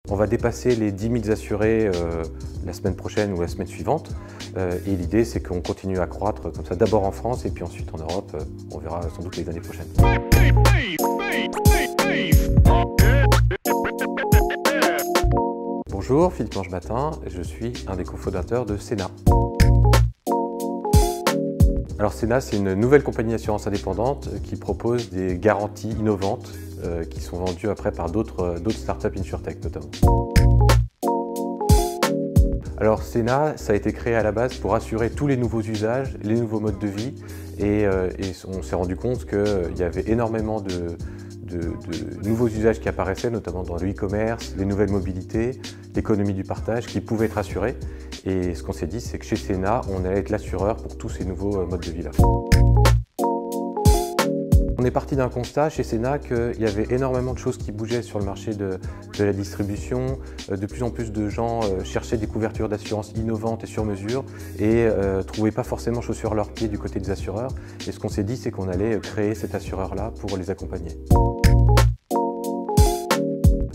On va dépasser les 10 000 assurés la semaine prochaine ou la semaine suivante. Et l'idée, c'est qu'on continue à croître comme ça, d'abord en France et puis ensuite en Europe. On verra sans doute les années prochaines. Bonjour, Philippe Langematin, je suis un des cofondateurs de Cena. Alors Cena, c'est une nouvelle compagnie d'assurance indépendante qui propose des garanties innovantes qui sont vendues après par d'autres startups InsurTech notamment. Alors Cena, ça a été créé à la base pour assurer tous les nouveaux usages, les nouveaux modes de vie et on s'est rendu compte qu'il y avait énormément de nouveaux usages qui apparaissaient, notamment dans le e-commerce, les nouvelles mobilités, l'économie du partage qui pouvaient être assurés. Et ce qu'on s'est dit, c'est que chez Cena, on allait être l'assureur pour tous ces nouveaux modes de vie-là. On est parti d'un constat chez Cena qu'il y avait énormément de choses qui bougeaient sur le marché de la distribution. De plus en plus de gens cherchaient des couvertures d'assurance innovantes et sur mesure et ne trouvaient pas forcément chaussures à leurs pieds du côté des assureurs. Et ce qu'on s'est dit, c'est qu'on allait créer cet assureur-là pour les accompagner.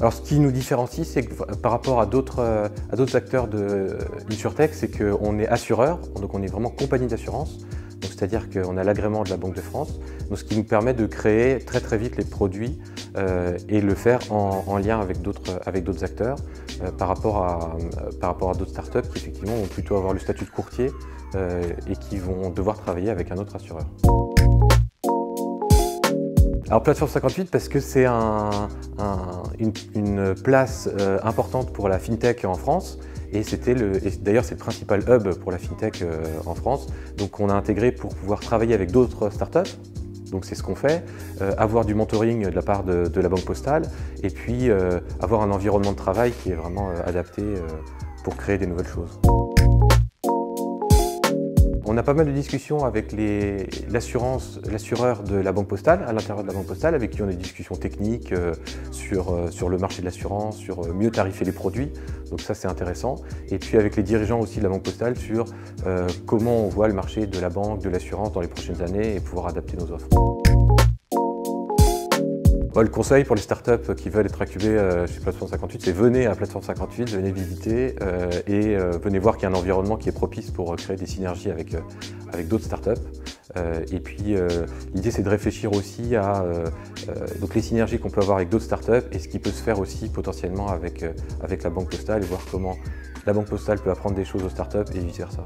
Alors ce qui nous différencie, c'est que par rapport à d'autres acteurs de InsurTech, c'est qu'on est assureur, donc on est vraiment compagnie d'assurance. C'est-à-dire qu'on a l'agrément de la Banque de France, donc ce qui nous permet de créer très vite les produits et le faire en lien avec d'autres acteurs par rapport à d'autres startups qui effectivement vont plutôt avoir le statut de courtier et qui vont devoir travailler avec un autre assureur. Alors Plateforme 58 parce que c'est une place importante pour la FinTech en France. Et d'ailleurs c'est le principal hub pour la FinTech en France. Donc on a intégré pour pouvoir travailler avec d'autres startups. Donc c'est ce qu'on fait, avoir du mentoring de la part de la Banque Postale et puis avoir un environnement de travail qui est vraiment adapté pour créer des nouvelles choses. On a pas mal de discussions avec l'assureur de la Banque Postale, à l'intérieur de la Banque Postale, avec qui on a des discussions techniques sur le marché de l'assurance, sur mieux tarifer les produits. Donc ça c'est intéressant. Et puis avec les dirigeants aussi de la Banque Postale sur comment on voit le marché de la banque, de l'assurance dans les prochaines années et pouvoir adapter nos offres. Le conseil pour les startups qui veulent être incubées chez Plateforme 58, c'est venez à Plateforme 58, venez visiter et venez voir qu'il y a un environnement qui est propice pour créer des synergies avec d'autres startups. Et puis l'idée c'est de réfléchir aussi à donc les synergies qu'on peut avoir avec d'autres startups et ce qui peut se faire aussi potentiellement avec la Banque Postale et voir comment la Banque Postale peut apprendre des choses aux startups et vice versa.